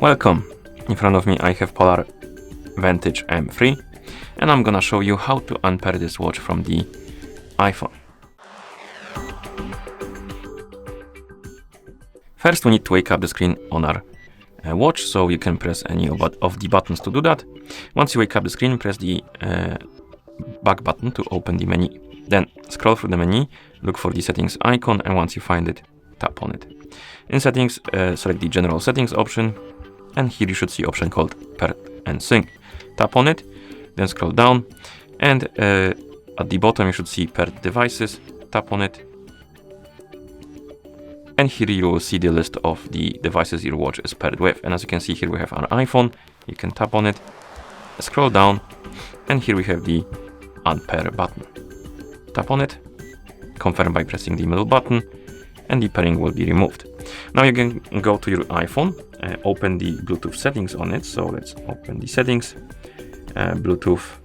Welcome! In front of me I have Polar Vantage M3 and I'm gonna show you how to unpair this watch from the iPhone. First we need to wake up the screen on our watch, so you can press any of the buttons to do that. Once you wake up the screen, press the back button to open the menu. Then scroll through the menu, look for the settings icon, and once you find it, tap on it. In settings, select the general settings option, and here you should see option called Paired and Sync. Tap on it, then scroll down, and at the bottom you should see Paired Devices. Tap on it, and here you will see the list of the devices your watch is paired with. And as you can see here, we have our iPhone. You can tap on it, scroll down, and here we have the Unpair button. Tap on it, confirm by pressing the middle button, and the pairing will be removed. Now you can go to your iPhone, open the Bluetooth settings on it. So let's open the settings, Bluetooth,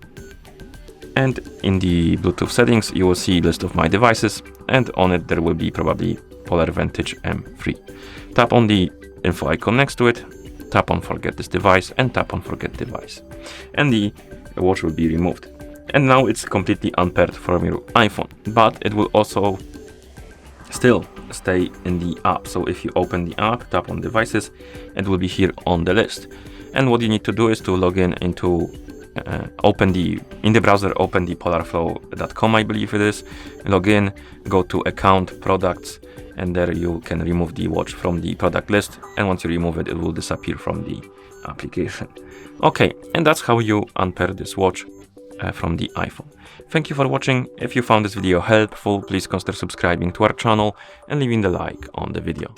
and in the Bluetooth settings you will see a list of my devices, and on it there will be probably Polar Vantage M3. Tap on the info icon next to it, tap on forget this device, and tap on forget device, and the watch will be removed. And now it's completely unpaired from your iPhone, but it will also still stay in the app. So if you open the app, tap on devices, it will be here on the list. And what you need to do is to log in into in the browser, open the polarflow.com, I believe it is, log in, go to account, products, and there you can remove the watch from the product list, and once you remove it, it will disappear from the application. Okay, and that's how you unpair this watch from the iPhone. Thank you for watching. If you found this video helpful, please consider subscribing to our channel and leaving the like on the video.